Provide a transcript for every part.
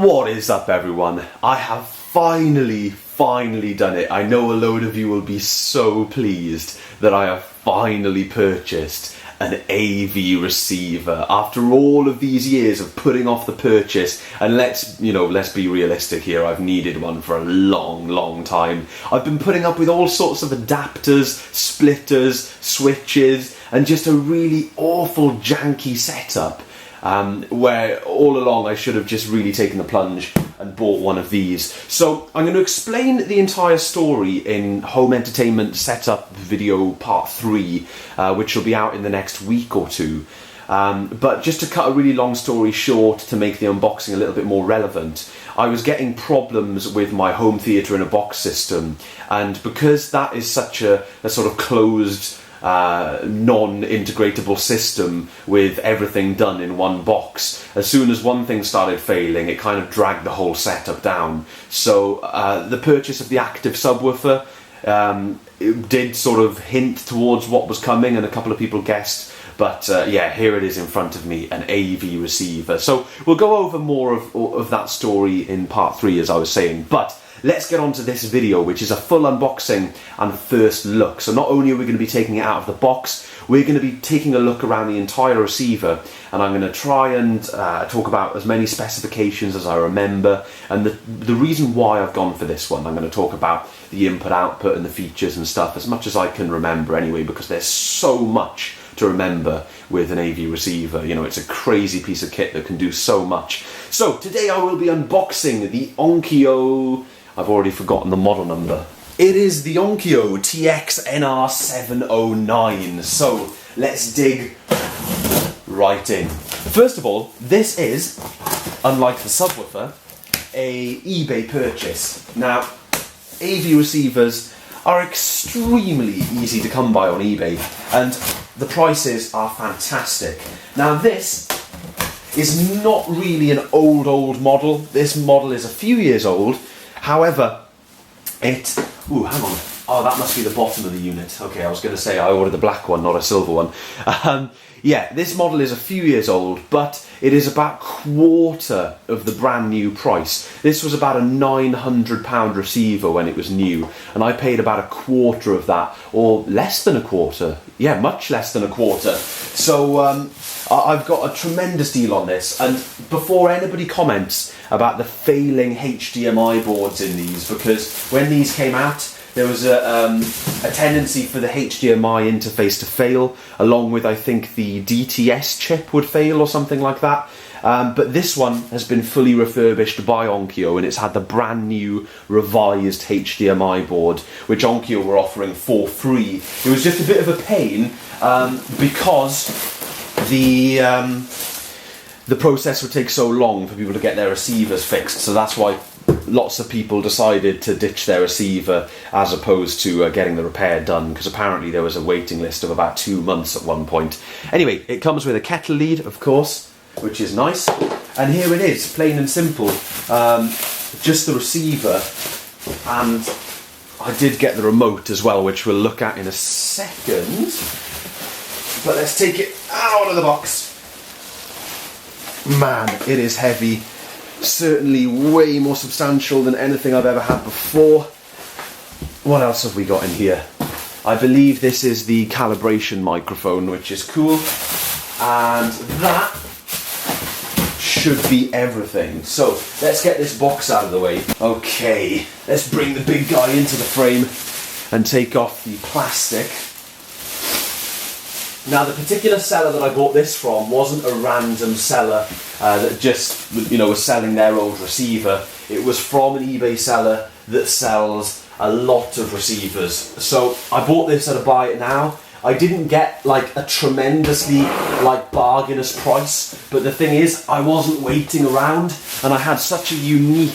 What is up, everyone? I have finally done it. I know a load of you will be so pleased that I have finally purchased an AV receiver after all of these years of putting off the purchase. And let's be realistic here, I've needed one for a long time. I've been putting up with all sorts of adapters, splitters, switches, and just a really awful janky setup. Where all along I should have just really taken the plunge and bought one of these. So I'm going to explain the entire story in Home Entertainment Setup Video Part 3, which will be out in the next week or two. But just to cut a really long story short, to make the unboxing a little bit more relevant, I was getting problems with my home theatre in a box system, and because that is such a sort of closed non-integratable system with everything done in one box, as soon as one thing started failing, it kind of dragged the whole setup down. So the purchase of the active subwoofer it did sort of hint towards what was coming, and a couple of people guessed. But yeah, here it is in front of me, an AV receiver. So we'll go over more of that story in part 3, as I was saying. But let's get on to this video, which is a full unboxing and first look. So not only are we going to be taking it out of the box, we're going to be taking a look around the entire receiver, and I'm going to try and talk about as many specifications as I remember. And the reason why I've gone for this one, I'm going to talk about the input output and the features and stuff as much as I can remember anyway, because there's so much to remember with an AV receiver. You know, it's a crazy piece of kit that can do so much. So today I will be unboxing the Onkyo, I've already forgotten the model number. It is the Onkyo TX-NR709. So let's dig right in. First of all, this is, unlike the subwoofer, a eBay purchase. Now, AV receivers are extremely easy to come by on eBay, and the prices are fantastic. Now this is not really an old model. This model is a few years old. However, hang on. Oh, that must be the bottom of the unit. Okay, I was going to say I ordered the black one, not a silver one. Yeah, this model is a few years old, but it is about quarter of the brand new price. This was about a £900 receiver when it was new, and I paid about a quarter of that, or less than a quarter. Yeah, much less than a quarter. So I've got a tremendous deal on this, and before anybody comments about the failing HDMI boards in these, because when these came out, there was a tendency for the HDMI interface to fail, along with, I think, the DTS chip would fail or something like that. But this one has been fully refurbished by Onkyo, and it's had the brand new revised HDMI board, which Onkyo were offering for free. It was just a bit of a pain because the process would take so long for people to get their receivers fixed, so that's why lots of people decided to ditch their receiver as opposed to getting the repair done, because apparently there was a waiting list of about 2 months at one point. Anyway, it comes with a kettle lead, of course, which is nice, and here it is, plain and simple, just the receiver, and I did get the remote as well, which we'll look at in a second, but let's take it out of the box. Man, it is heavy. Certainly way more substantial than anything I've ever had before. What else have we got in here? I believe this is the calibration microphone, which is cool. And that should be everything. So let's get this box out of the way. Okay, let's bring the big guy into the frame and take off the plastic. Now, the particular seller that I bought this from wasn't a random seller that just, was selling their old receiver. It was from an eBay seller that sells a lot of receivers. So I bought this at a buy it now. I didn't get like a tremendously bargainous price, but the thing is, I wasn't waiting around, and I had such a unique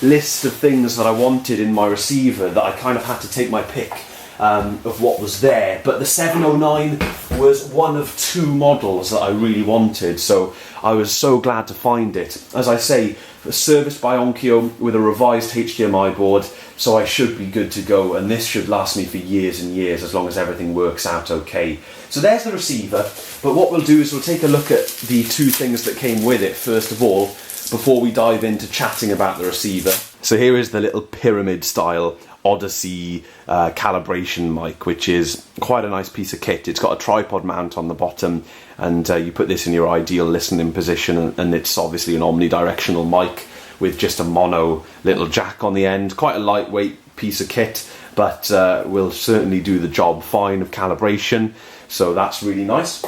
list of things that I wanted in my receiver that I kind of had to take my pick of what was there. But the 709 was one of 2 models that I really wanted, so I was so glad to find it. As I say, serviced by Onkyo with a revised HDMI board, so I should be good to go, and this should last me for years and years as long as everything works out okay. So there's the receiver, but what we'll do is we'll take a look at the 2 things that came with it first of all. before we dive into chatting about the receiver. So here is the little pyramid style Odyssey calibration mic, which is quite a nice piece of kit. It's got a tripod mount on the bottom, and you put this in your ideal listening position, and it's obviously an omnidirectional mic with just a mono little jack on the end. Quite a lightweight piece of kit, but will certainly do the job fine of calibration, so that's really nice.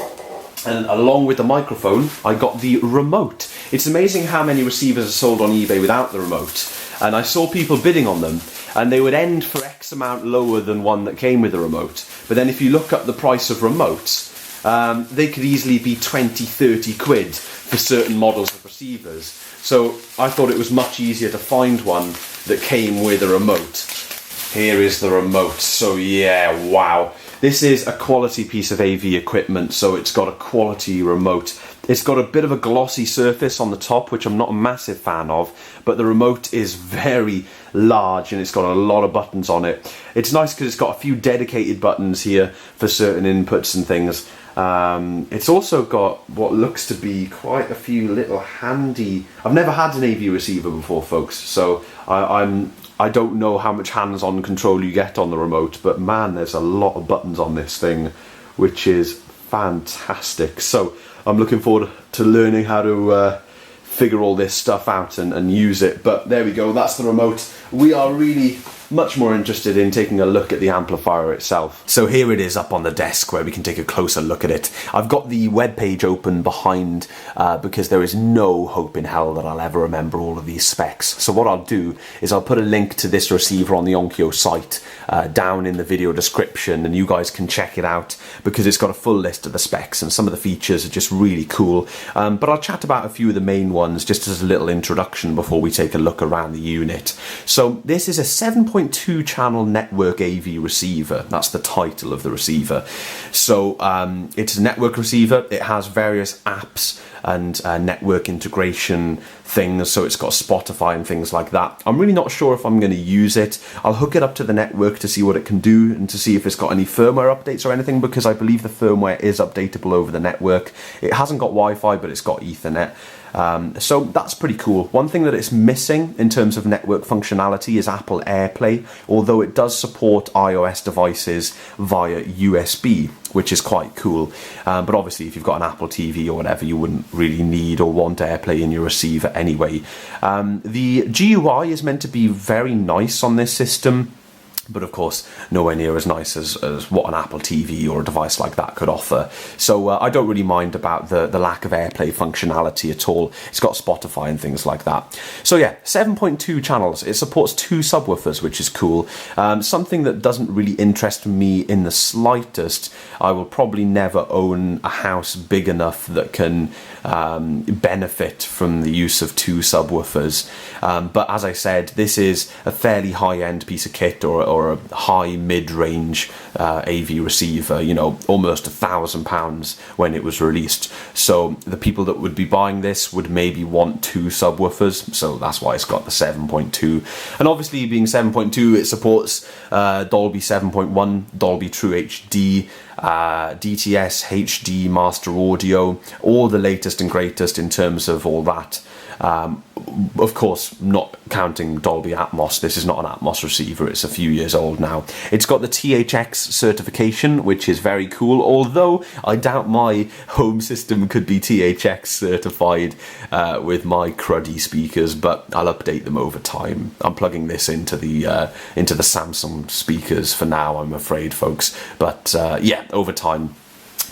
And along with the microphone, I got the remote. It's amazing how many receivers are sold on eBay without the remote, and I saw people bidding on them, and they would end for X amount lower than one that came with a remote. But then if you look up the price of remotes, they could easily be 20, 30 quid for certain models of receivers. So I thought it was much easier to find one that came with a remote. Here is the remote. So yeah, wow. This is a quality piece of AV equipment, so it's got a quality remote. It's got a bit of a glossy surface on the top, which I'm not a massive fan of, but the remote is very large and it's got a lot of buttons on it. It's nice because it's got a few dedicated buttons here for certain inputs and things. It's also got what looks to be quite a few little handy... I've never had an AV receiver before, folks, so I don't know how much hands-on control you get on the remote, but man, there's a lot of buttons on this thing, which is fantastic. So I'm looking forward to learning how to figure all this stuff out and use it. But there we go, that's the remote. We are really much more interested in taking a look at the amplifier itself. So here it is up on the desk where we can take a closer look at it. I've got the webpage open behind because there is no hope in hell that I'll ever remember all of these specs. So what I'll do is I'll put a link to this receiver on the Onkyo site down in the video description, and you guys can check it out because it's got a full list of the specs and some of the features are just really cool. But I'll chat about a few of the main ones just as a little introduction before we take a look around the unit. So this is a 7.2 channel network AV receiver. That's the title of the receiver. So it's a network receiver. It has various apps and network integration things, so it's got Spotify and things like that. I'm really not sure if I'm going to use it. I'll hook it up to the network to see what it can do and to see if it's got any firmware updates or anything, because I believe the firmware is updatable over the network. It hasn't got Wi-Fi, but it's got Ethernet. So that's pretty cool. One thing that it's missing in terms of network functionality is Apple AirPlay, although it does support iOS devices via USB, which is quite cool. But obviously if you've got an Apple TV or whatever, you wouldn't really need or want AirPlay in your receiver anyway. The GUI is meant to be very nice on this system, but of course nowhere near as nice as what an Apple TV or a device like that could offer. So I don't really mind about the lack of AirPlay functionality at all. It's got Spotify and things like that. So yeah, 7.2 channels. It supports 2 subwoofers, which is cool. Something that doesn't really interest me in the slightest. I will probably never own a house big enough that can benefit from the use of 2 subwoofers. But as I said, this is a fairly high-end piece of kit, or a high mid-range AV receiver, you know, almost £1,000 when it was released. So the people that would be buying this would maybe want 2 subwoofers, so that's why it's got the 7.2. And obviously being 7.2, it supports Dolby 7.1, Dolby True HD, DTS, HD, Master Audio, all the latest and greatest in terms of all that. Of course, not counting Dolby Atmos. This is not an Atmos receiver, it's a few years old now. It's got the THX certification, which is very cool, although I doubt my home system could be THX certified with my cruddy speakers, but I'll update them over time. I'm plugging this into the Samsung speakers for now, I'm afraid, folks. But yeah, over time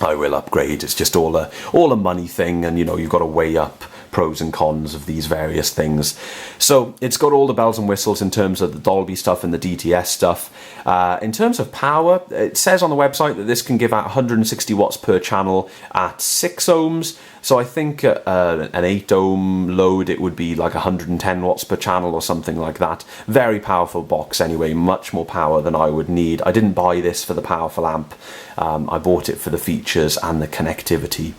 I will upgrade. It's just all a money thing, and you know, you've got to weigh up pros and cons of these various things. So it's got all the bells and whistles in terms of the Dolby stuff and the DTS stuff. In terms of power, it says on the website that this can give out 160 watts per channel at 6 ohms. So I think an 8 ohm load, it would be like 110 watts per channel or something like that. Very powerful box anyway, much more power than I would need. I didn't buy this for the powerful amp. I bought it for the features and the connectivity.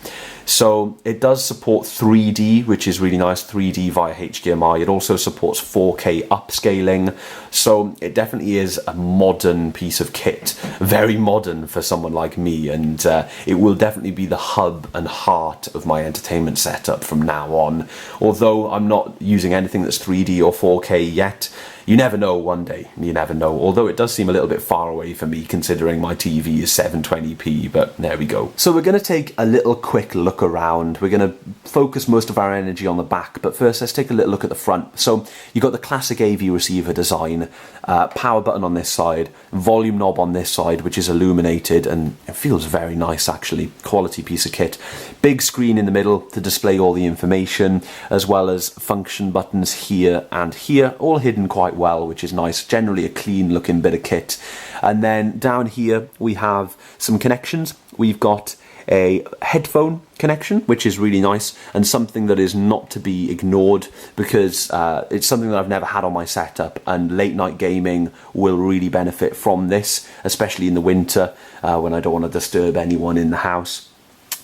So it does support 3D, which is really nice, 3D via HDMI. It also supports 4K upscaling. So it definitely is a modern piece of kit, very modern for someone like me, and it will definitely be the hub and heart of my my entertainment setup from now on. Although I'm not using anything that's 3D or 4K yet, you never know one day, you never know. Although it does seem a little bit far away for me considering my TV is 720p, but there we go. So we're going to take a little quick look around. We're going to focus most of our energy on the back, but first let's take a little look at the front. So you've got the classic AV receiver design, power button on this side, volume knob on this side, which is illuminated, and it feels very nice actually, quality piece of kit. Big screen in the middle to display all the information, as well as function buttons here and here, all hidden quite well, which is nice. Generally a clean looking bit of kit. And then down here we have some connections. We've got a headphone connection, which is really nice, and something that is not to be ignored, because it's something that I've never had on my setup, and late night gaming will really benefit from this, especially in the winter when I don't want to disturb anyone in the house.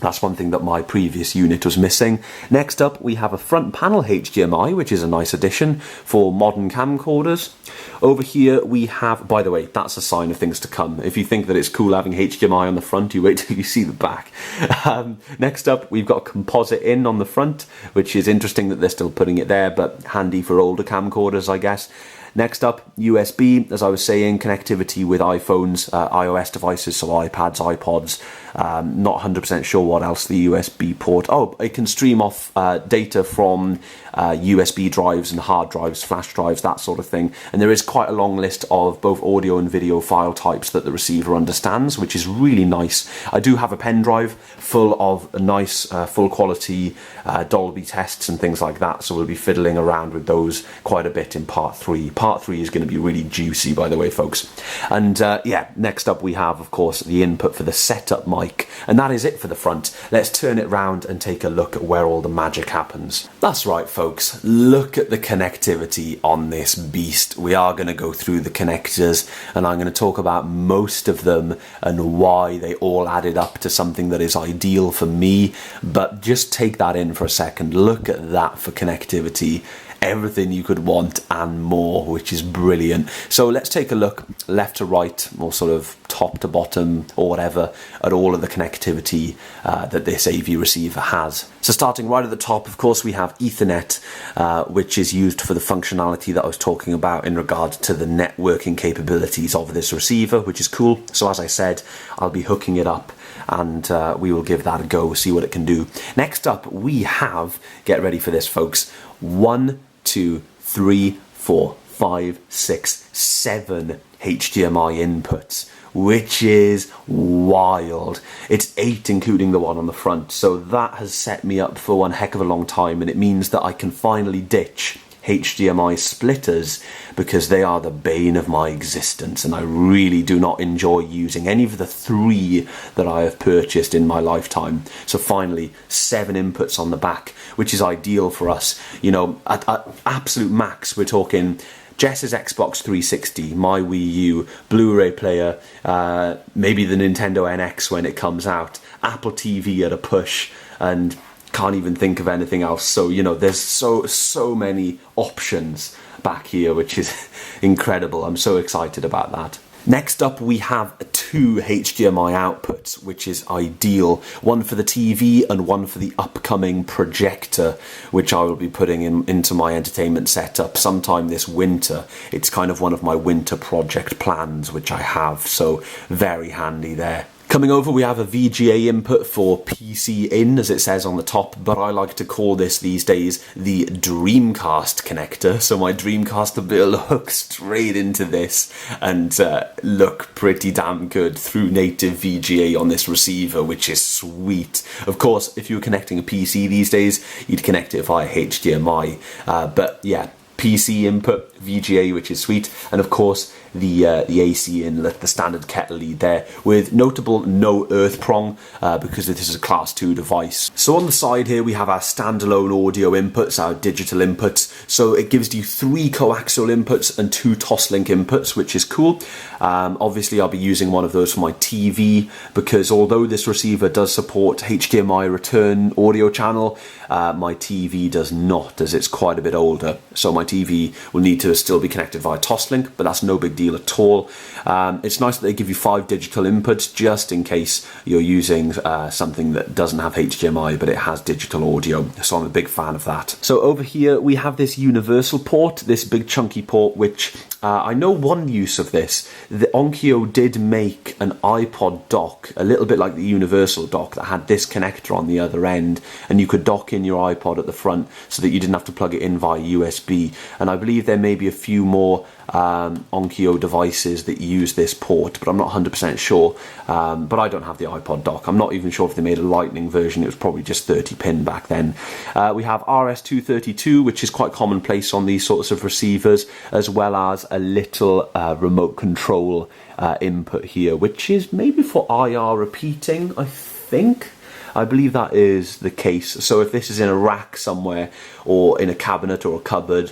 That's one thing that my previous unit was missing. Next up, we have a front panel HDMI, which is a nice addition for modern camcorders. Over here we have, by the way, that's a sign of things to come. If you think that it's cool having HDMI on the front, you wait till you see the back. Next up, we've got a composite in on the front, which is interesting that they're still putting it there, but handy for older camcorders, I guess. Next up, USB, as I was saying, connectivity with iPhones, iOS devices, so iPads, iPods. Not 100% sure what else the USB port. Oh, it can stream off data from USB drives and hard drives, flash drives, that sort of thing. And there is quite a long list of both audio and video file types that the receiver understands, which is really nice. I do have a pen drive full of nice, full quality Dolby tests and things like that, so we'll be fiddling around with those quite a bit in part 3. Part 3 is going to be really juicy, by the way, folks. And yeah, next up we have, of course, the input for the setup mic. And that is it for the front. Let's turn it round and take a look at where all the magic happens. That's right, folks. Look at the connectivity on this beast. We are going to go through the connectors, and I'm going to talk about most of them and why they all added up to something that is ideal for me. But just take that in for a second. Look at that for connectivity. Everything you could want and more, which is brilliant. So let's take a look left to right, or sort of top to bottom, or whatever, at all of the connectivity that this AV receiver has. So starting right at the top, of course, we have Ethernet, which is used for the functionality that I was talking about in regard to the networking capabilities of this receiver, which is cool. So as I said, I'll be hooking it up, and we will give that a go, see what it can do. Next up, we have, get ready for this, folks, 1, 2, 3, 4, 5, 6, 7 HDMI inputs, which is wild. It's 8 including the one on the front, so that has set me up for one heck of a long time, and it means that I can finally ditch HDMI splitters, because they are the bane of my existence, and I really do not enjoy using any of the 3 that I have purchased in my lifetime. So finally, 7 inputs on the back, which is ideal for us. You know, at absolute max, we're talking Jess's Xbox 360, my Wii U, Blu-ray player, maybe the Nintendo NX when it comes out, Apple TV at a push, and can't even think of anything else. So, you know, there's so many options back here, which is incredible. I'm so excited about that. Next up, we have 2 HDMI outputs, which is ideal. One for the TV and one for the upcoming projector, which I will be putting into my entertainment setup sometime this winter. It's kind of one of my winter project plans, which I have, so very handy there. Coming over, we have a VGA input for PC in, as it says on the top, but I like to call this these days the Dreamcast connector. So my Dreamcast will be able to hook straight into this and look pretty damn good through native VGA on this receiver, which is sweet. Of course, if you were connecting a PC these days, you'd connect it via HDMI, but yeah, PC input, VGA, which is sweet, and of course the AC inlet, the standard kettle lead there, with notable no earth prong, because this is a class 2 device. So on the side here we have our standalone audio inputs, our digital inputs, so it gives you 3 coaxial inputs and 2 Toslink inputs, which is cool. Obviously I'll be using one of those for my TV, because although this receiver does support HDMI return audio channel, my TV does not, as it's quite a bit older, so my TV will need to still be connected via Toslink, but that's no big deal. deal at all. It's nice that they give you 5 digital inputs just in case you're using something that doesn't have HDMI but it has digital audio, so I'm a big fan of that. So over here we have this universal port, this big chunky port, which I know one use of this. The Onkyo did make an Ipod dock, a little bit like the universal dock, that had this connector on the other end, and you could dock in your iPod at the front so that you didn't have to plug it in via USB. And I believe there may be a few more Onkyo devices that use this port, but I'm not 100% sure. But I don't have the Ipod dock. I'm not even sure if they made a lightning version. It was probably just 30 pin back then. We have RS-232, which is quite commonplace on these sorts of receivers, as well as a little remote control input here, which is maybe for IR repeating, I think. I believe that is the case. So if this is in a rack somewhere, or in a cabinet or a cupboard,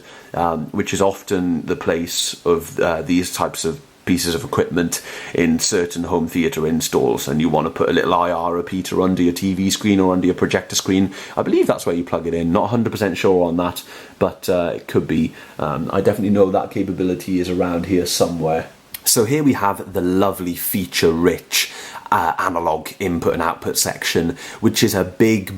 which is often the place of these types of pieces of equipment in certain home theatre installs, and you want to put a little IR repeater under your TV screen or under your projector screen, I believe that's where you plug it in. Not 100% sure on that, but it could be. I definitely know that capability is around here somewhere. So here we have the lovely feature-rich analog input and output section, which is a big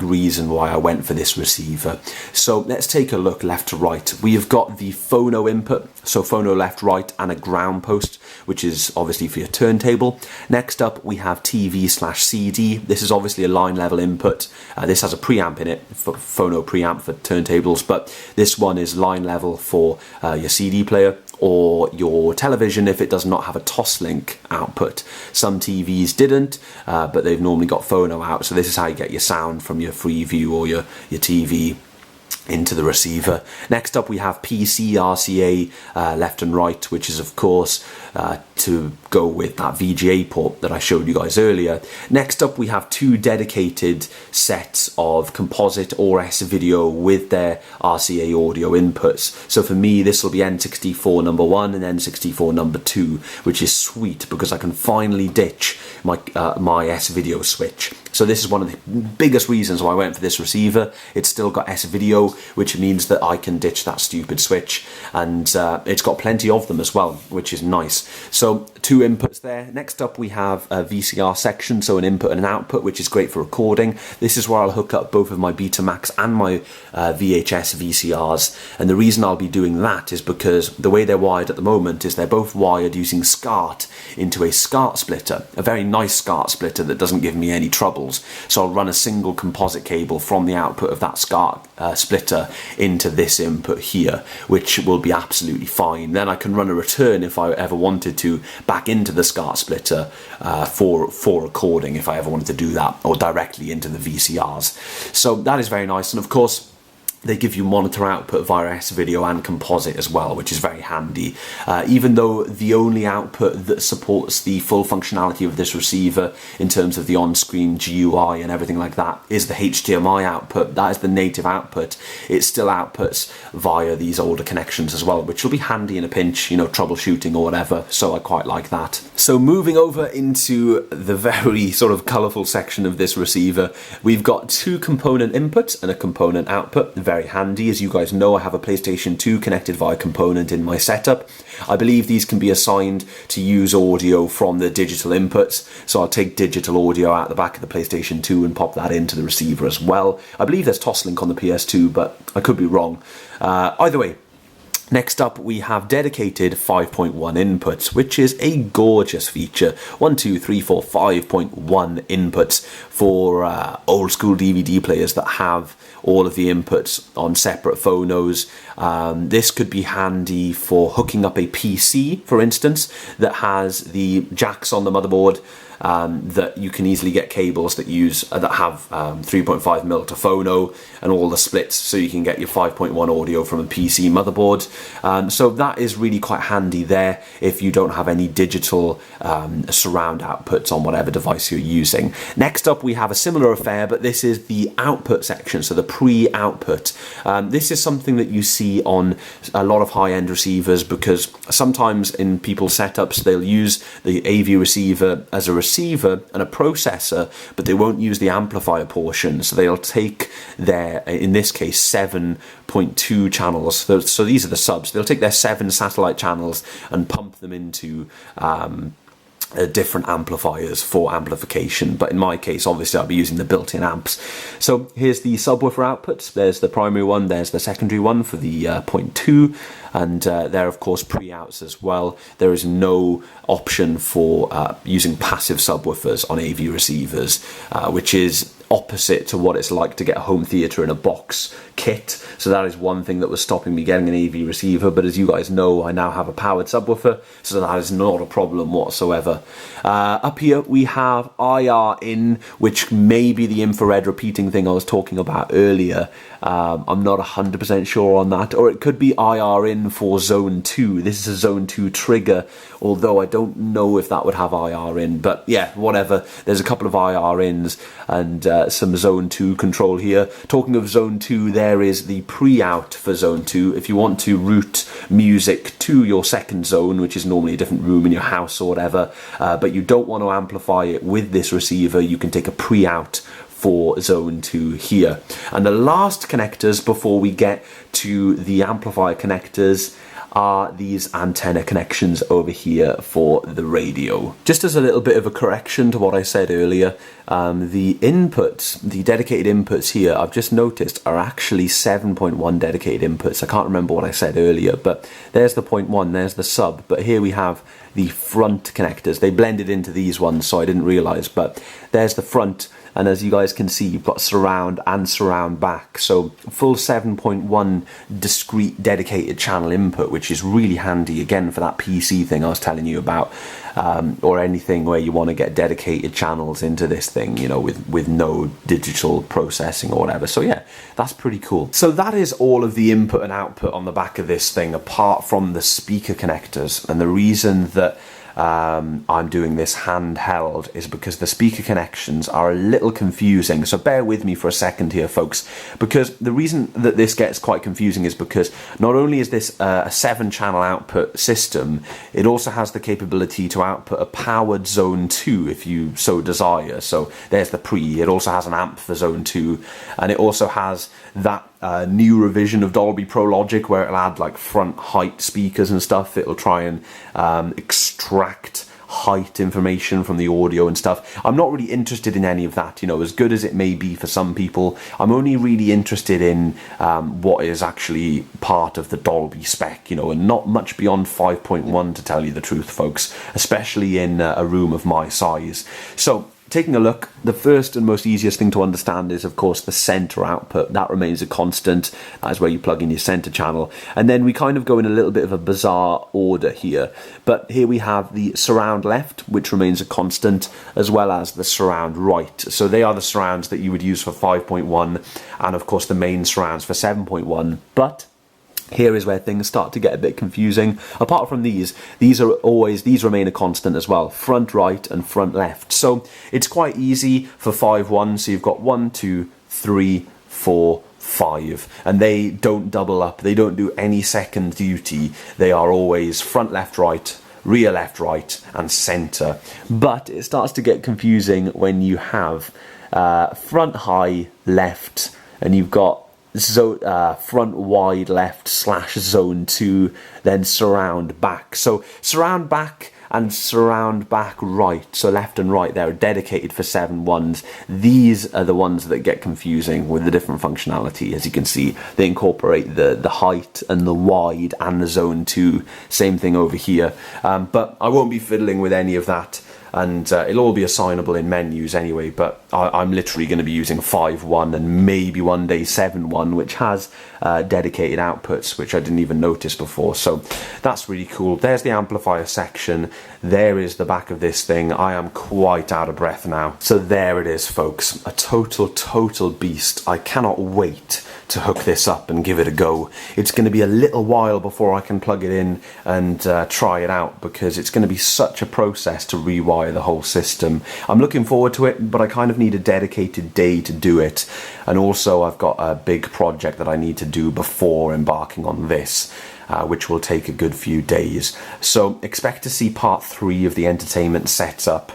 reason why I went for this receiver. So let's take a look left to right. We have got the phono input, so phono left, right, and a ground post, which is obviously for your turntable. Next up we have TV/CD. This is obviously a line level input. This has a preamp in it, for phono preamp for turntables, but this one is line level for your CD player or your television if it does not have a Toslink output. Some TVs didn't, but they've normally got phono out, so this is how you get your sound from your Freeview or your TV into the receiver. Next up we have PC RCA left and right, which is of course to go with that VGA port that I showed you guys earlier. Next up we have 2 dedicated sets of composite or S video with their RCA audio inputs. So for me this will be N64 number 1 and N64 number 2, which is sweet because I can finally ditch my S video switch. So this is one of the biggest reasons why I went for this receiver. It's still got S video, which means that I can ditch that stupid switch, and it's got plenty of them as well, which is nice. So 2 inputs there. Next up we have a VCR section, so an input and an output, which is great for recording. This is where I'll hook up both of my Betamax and my VHS VCRs, and the reason I'll be doing that is because the way they're wired at the moment is they're both wired using SCART into a SCART splitter, a very nice SCART splitter that doesn't give me any troubles. So I'll run a single composite cable from the output of that SCART splitter into this input here, which will be absolutely fine. Then I can run a return if I ever wanted to back into the SCART splitter for recording, if I ever wanted to do that, or directly into the VCRs. So that is very nice, and of course they give you monitor output via S video and composite as well, which is very handy. Even though the only output that supports the full functionality of this receiver in terms of the on-screen GUI and everything like that is the HDMI output, that is the native output, it still outputs via these older connections as well, which will be handy in a pinch, you know, troubleshooting or whatever, so I quite like that. So moving over into the very sort of colourful section of this receiver, we've got 2 component inputs and a component output. Very handy. As you guys know, I have a PlayStation 2 connected via component in my setup. I believe these can be assigned to use audio from the digital inputs, so I'll take digital audio out the back of the PlayStation 2 and pop that into the receiver as well. I believe there's Toslink on the PS2, but I could be wrong. Either way, next up we have dedicated 5.1 inputs, which is a gorgeous feature. 1, 2, 3, 4, 5.1 inputs for old school DVD players that have all of the inputs on separate phonos. This could be handy for hooking up a PC, for instance, that has the jacks on the motherboard, that you can easily get cables that have 3.5mm to phono and all the splits, so you can get your 5.1 audio from a PC motherboard. So that is really quite handy there if you don't have any digital surround outputs on whatever device you're using. Next up we have a similar affair, but this is the output section, so the pre-output. This is something that you see see on a lot of high-end receivers, because sometimes in people's setups they'll use the AV receiver as a receiver and a processor, but they won't use the amplifier portion. So they'll take their, in this case, 7.2 channels. So these are the subs. They'll take their 7 satellite channels and pump them into different amplifiers for amplification, but in my case obviously I'll be using the built-in amps. So here's the subwoofer outputs. There's the primary one, there's the secondary one for the 0.2, and they're of course pre-outs as well. There is no option for using passive subwoofers on AV receivers, which is opposite to what it's like to get a home theater in a box kit. So that is one thing that was stopping me getting an AV receiver, but as you guys know, I now have a powered subwoofer, so that is not a problem whatsoever. Up here we have IR in, which may be the infrared repeating thing I was talking about earlier. I'm not 100% sure on that, or it could be IR in for zone 2. This is a zone 2 trigger, although I don't know if that would have IR in, but yeah, whatever. There's a couple of IR ins and some zone 2 control here. Talking of zone 2, there is the pre-out for zone 2. If you want to route music to your second zone, which is normally a different room in your house or whatever, but you don't want to amplify it with this receiver, you can take a pre-out for zone 2 here. And the last connectors before we get to the amplifier connectors are these antenna connections over here for the radio. Just as a little bit of a correction to what I said earlier, the inputs, the dedicated inputs here, I've just noticed are actually 7.1 dedicated inputs. I can't remember what I said earlier, but there's the 0.1, there's the sub, but here we have the front connectors. They blended into these ones, so I didn't realize, but there's the front. And as you guys can see, you've got surround and surround back. So full 7.1 discrete dedicated channel input, which is really handy, again, for that PC thing I was telling you about, or anything where you want to get dedicated channels into this thing, you know, with no digital processing or whatever. So yeah, that's pretty cool. So that is all of the input and output on the back of this thing, apart from the speaker connectors. And the reason that I'm doing this handheld is because the speaker connections are a little confusing, so bear with me for a second here, folks, because the reason that this gets quite confusing is because not only is this a 7-channel output system, it also has the capability to output a powered zone 2 if you so desire. So there's the pre, it also has an amp for zone 2, and it also has that new revision of Dolby Pro Logic where it'll add like front height speakers and stuff. It'll try and extract height information from the audio and stuff. I'm not really interested in any of that, you know, as good as it may be for some people. I'm only really interested in what is actually part of the Dolby spec, you know, and not much beyond 5.1 to tell you the truth, folks, especially in a room of my size. So taking a look, the first and most easiest thing to understand is, of course, the center output. That remains a constant. That is where you plug in your center channel. And then we kind of go in a little bit of a bizarre order here. But here we have the surround left, which remains a constant, as well as the surround right. So they are the surrounds that you would use for 5.1, and of course the main surrounds for 7.1. But here is where things start to get a bit confusing. Apart from these remain a constant as well, front right and front left. So it's quite easy for 5.1. So you've got 1, 2, 3, 4, 5, and they don't double up. They don't do any second duty. They are always front left right, rear left right, and center. But it starts to get confusing when you have front high left, and you've got front wide left / zone 2, then surround back. So surround back and surround back right, so left and right, they're dedicated for 7.1s. These are the ones that get confusing with the different functionality. As you can see, they incorporate the height and the wide and the zone 2. Same thing over here, but I won't be fiddling with any of that. And it'll all be assignable in menus anyway, but I'm literally going to be using 5.1 and maybe one day 7.1, which has dedicated outputs, which I didn't even notice before. So that's really cool. There's the amplifier section. There is the back of this thing. I am quite out of breath now. So there it is, folks. A total beast. I cannot wait to hook this up and give it a go. It's going to be a little while before I can plug it in and try it out, because it's going to be such a process to rewire rewire the whole system. I'm looking forward to it, but I kind of need a dedicated day to do it. And also I've got a big project that I need to do before embarking on this, which will take a good few days. So expect to see part 3 of the entertainment setup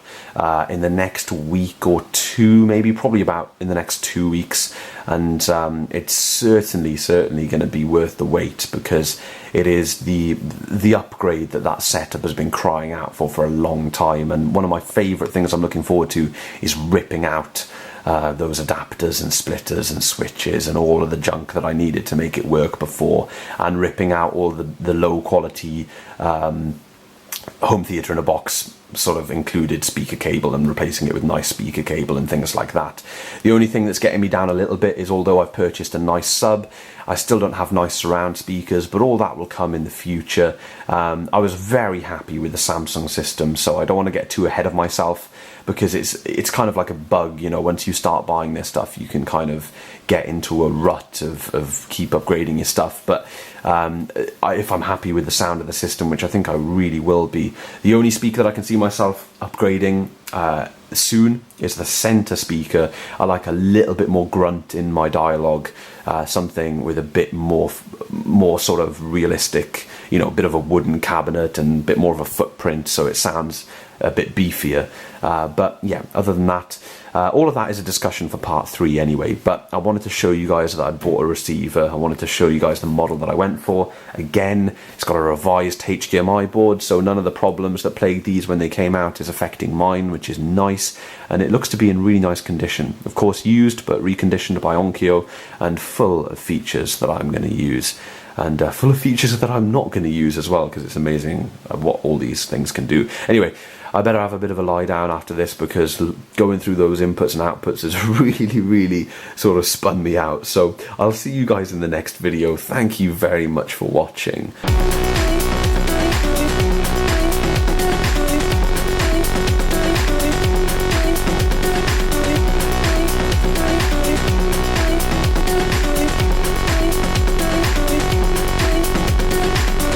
in the next week or two, maybe probably about in the next 2 weeks. And it's certainly going to be worth the wait, because it is the upgrade that setup has been crying out for a long time. And one of my favorite things I'm looking forward to is ripping out those adapters and splitters and switches and all of the junk that I needed to make it work before, and ripping out all the low quality home theater in a box sort of included speaker cable and replacing it with nice speaker cable and things like that. The only thing that's getting me down a little bit is, although I've purchased a nice sub, I still don't have nice surround speakers, but all that will come in the future. I was very happy with the Samsung system, so I don't want to get too ahead of myself, because it's kind of like a bug, you know. Once you start buying this stuff, you can kind of get into a rut of keep upgrading your stuff. But if I'm happy with the sound of the system, which I think I really will be, the only speaker that I can see myself upgrading soon is the center speaker. I like a little bit more grunt in my dialogue, something with a bit more sort of realistic, you know, a bit of a wooden cabinet and a bit more of a footprint, so it sounds a bit beefier. But yeah, other than that, all of that is a discussion for part 3 anyway. But I wanted to show you guys that I bought a receiver. I wanted to show you guys the model that I went for. Again, it's got a revised HDMI board, so none of the problems that plagued these when they came out is affecting mine, which is nice. And it looks to be in really nice condition. Of course, used but reconditioned by Onkyo, and full of features that I'm going to use. And full of features that I'm not going to use as well, because it's amazing what all these things can do. Anyway, I better have a bit of a lie down after this, because going through those inputs and outputs has really sort of spun me out. So I'll see you guys in the next video. Thank you very much for watching.